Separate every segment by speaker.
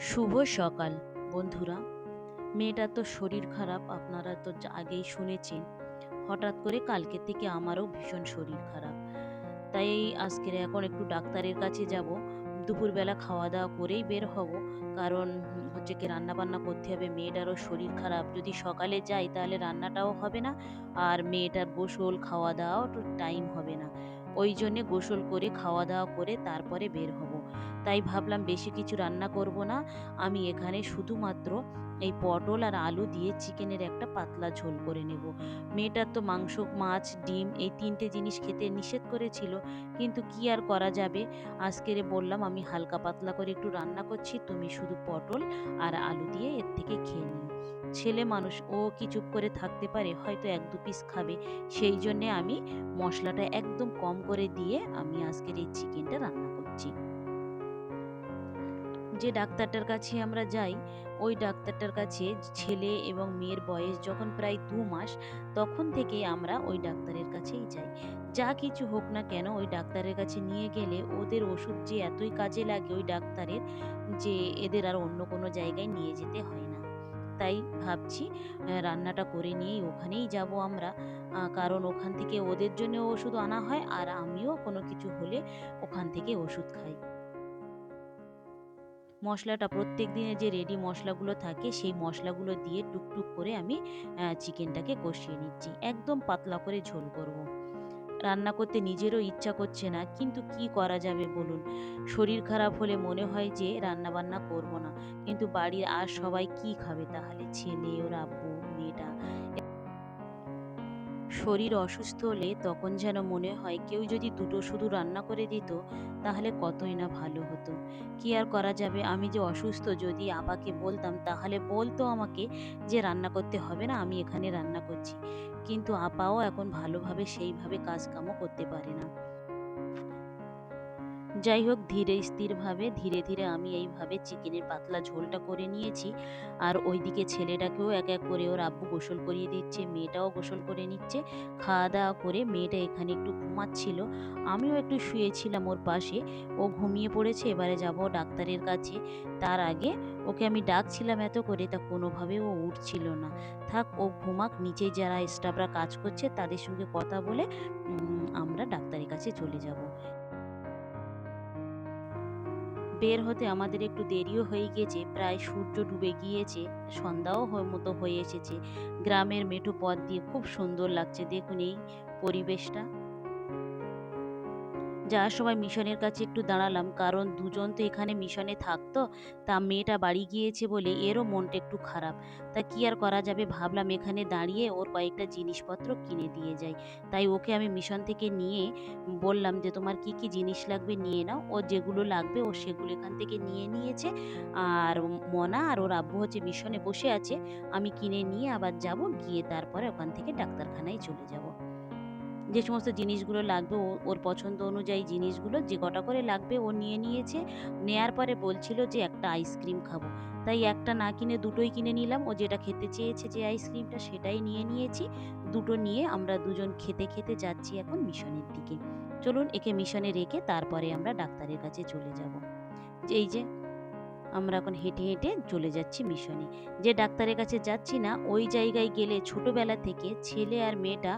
Speaker 1: শুভ সকাল বন্ধুরা। মেয়েটার তো শরীর খারাপ, আপনারা তো আগেই শুনেছেন। হঠাৎ করে কালকে থেকে আমারও ভীষণ শরীর খারাপ, তাই আজকের এখন একটু ডাক্তারের কাছে যাব। দুপুরবেলা খাওয়া দাওয়া করেই বের হব, কারণ হচ্ছে কি রান্না বান্না করতে হবে। মেয়েটারও শরীর খারাপ, যদি সকালে যাই তাহলে রান্নাটাও হবে না, আর মেয়েটার গোসল খাওয়া দাওয়াও তো টাইম হবে না। ওই জন্যে গোসল করে খাওয়া দাওয়া করে তারপরে বের হব। তাই ভাবলাম বেশি কিছু রান্না করব না, আমি এখানে শুধুমাত্র এই পটল আর আলু দিয়ে চিকেনের একটা পাতলা ঝোল করে নেব। মেয়েটার তো মাংস, মাছ, ডিম এই ৩টে জিনিস খেতে নিষেধ করেছিল, কিন্তু কি আর করা যাবে। আজকেরে বললাম আমি হালকা পাতলা করে একটু রান্না করছি, তুমি শুধু পটল আর আলু দিয়ে এর থেকে খেয়ে নিও। ছেলে মানুষ, ও কি চুপ করে থাকতে পারে? হয়তো ১-২ পিস খাবে। সেই জন্যে আমি মশলাটা একদম কম করে দিয়ে আমি আজকের এই চিকেনটা রান্না করছি। যে ডাক্তারটার কাছে আমরা যাই, ওই ডাক্তারটার কাছে ছেলে এবং মেয়ের বয়স যখন প্রায় ২ মাস, তখন থেকেই আমরা ওই ডাক্তারের কাছেই যাই। যা কিছু হোক না কেন ওই ডাক্তারের কাছে নিয়ে গেলে ওদের ওষুধ যে এতই কাজে লাগে ওই ডাক্তারের, যে এদের আর অন্য কোনো জায়গায় নিয়ে যেতে হয় না। তাই ভাবছি রান্নাটা করে নিয়েই ওখানেই যাব আমরা। কারণ ওখান থেকে ওদের জন্যেও ওষুধ আনা হয়, আর আমিও কোনো কিছু হলে ওখান থেকে ওষুধ খাই। মশলাটা প্রত্যেক দিনের যে রেডি মশলাগুলো থাকে সেই মশলাগুলো দিয়ে টুকটুক করে আমি চিকেনটাকে কষিয়ে নিচ্ছি। একদম পাতলা করে ঝোল করব। রান্না করতে নিজেরও ইচ্ছা করছে না, কিন্তু কি করা যাবে বলুন? শরীর খারাপ হলে মনে হয় যে রান্না বান্না করব না। কিন্তু বাড়ির আর সবাই কি খাবে তাহলে? ছেলে, ওর আব্বু, মেয়েটা। শরীর অসুস্থ হলে তখন যেন মনে হয় কেউ যদি দুটো শুধু রান্না করে দিত তাহলে কতই না ভালো হতো। কি আর করা যাবে, আমি যে অসুস্থ, যদি আপাকে বলতাম তাহলে বলতো আমাকে যে রান্না করতে হবে না, আমি এখানে রান্না করছি। কিন্তু আপাও এখন ভালোভাবে সেইভাবে কাজকামও করতে পারে না। যাই হোক, ধীরে স্থিরভাবে ধীরে ধীরে আমি এইভাবে চিকেনের পাতলা ঝোলটা করে নিয়েছি। আর ওইদিকে ছেলেটাকেও এক এক করে ওর আব্বু গোসল করিয়ে দিচ্ছে, মেয়েটাও গোসল করে নিচ্ছে। খাওয়া দাওয়া করে মেয়েটা এখানে একটু ঘুমাচ্ছিল, আমিও একটু শুয়েছিলাম ওর পাশে। ও ঘুমিয়ে পড়েছে, এবারে যাব ডাক্তারের কাছে। তার আগে ওকে আমি ডাকছিলাম এত করে, তা কোনোভাবে ও উঠছিল না। থাক, ও ঘুমাক, নিচে যারা স্টাফরা কাজ করছে তাদের সঙ্গে কথা বলে আমরা ডাক্তারের কাছে চলে যাব। বের হতে আমাদের একটু দেরিও হয়ে গিয়েছে, প্রায় সূর্য ডুবে গিয়েছে, সন্ধ্যাও মতো হয়ে এসেছে। গ্রামের মেঠো পথ দিয়ে খুব সুন্দর লাগছে, দেখুন এই পরিবেশটা। যাওয়ার সময় মিশনের কাছে একটু দাঁড়ালাম, কারণ দুজন তো এখানে মিশনে থাকতো। তা মেয়েটা বাড়ি গিয়েছে বলে এরও মনটা একটু খারাপ। তা কি আর করা যাবে, ভাবলাম এখানে দাঁড়িয়ে ওর কয়েকটা জিনিসপত্র কিনে দিয়ে যাই। তাই ওকে আমি মিশন থেকে নিয়ে বললাম যে তোমার কি কি জিনিস লাগবে নিয়ে নাও। ও যেগুলো লাগবে ও সেগুলো এখান থেকে নিয়ে নিয়েছে। আর মনা আর ওর আব্বু হচ্ছে মিশনে বসে আছে। আমি কিনে নিয়ে আবার যাব, গিয়ে তারপরে ওখান থেকে ডাক্তারখানায় চলে যাব। যে সমস্ত জিনিসগুলো লাগবে ওর পছন্দ অনুযায়ী জিনিসগুলো যে কটা করে লাগবে ও নিয়ে নিয়েছে। নেয়ার পরে বলছিল যে একটা আইসক্রিম খাবো। তাই একটা না কিনে দুটোই কিনে নিলাম। ও যেটা খেতে চেয়েছে যে আইসক্রিমটা সেটাই নিয়ে নিয়েছি। দুটো নিয়ে আমরা দুজন খেতে খেতে যাচ্ছি এখন মিশনের দিকে। চলুন একে মিশনে রেখে তারপরে আমরা ডাক্তারের কাছে চলে যাব। এই যে আমরা এখন হেঁটে হেঁটে চলে যাচ্ছি মিশনে। যে ডাক্তারের কাছে যাচ্ছি না, ওই জায়গায় গেলে ছোটবেলা থেকে ছেলে আর মেয়েটা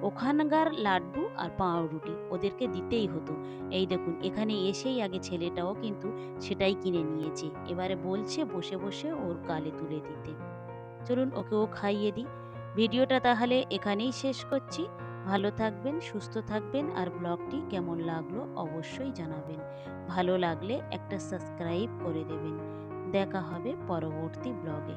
Speaker 1: ওখানকার লাড্ডু আর পাউরুটি ওদেরকে দিতেই হতো। এই দেখুন এখানে এসেই আগে ছেলেটাও কিন্তু সেটাই কিনে নিয়েছে, এবারে বলছে বসে বসে ওর গালে তুলে দিতে। চলুন ওকেও খাইয়ে দিই। ভিডিওটা তাহলে এখানেই শেষ করছি। ভালো থাকবেন, সুস্থ থাকবেন, আর ব্লগটি কেমন লাগলো অবশ্যই জানাবেন। ভালো লাগলে একটা সাবস্ক্রাইব করে দেবেন। দেখা হবে পরবর্তী ব্লগে।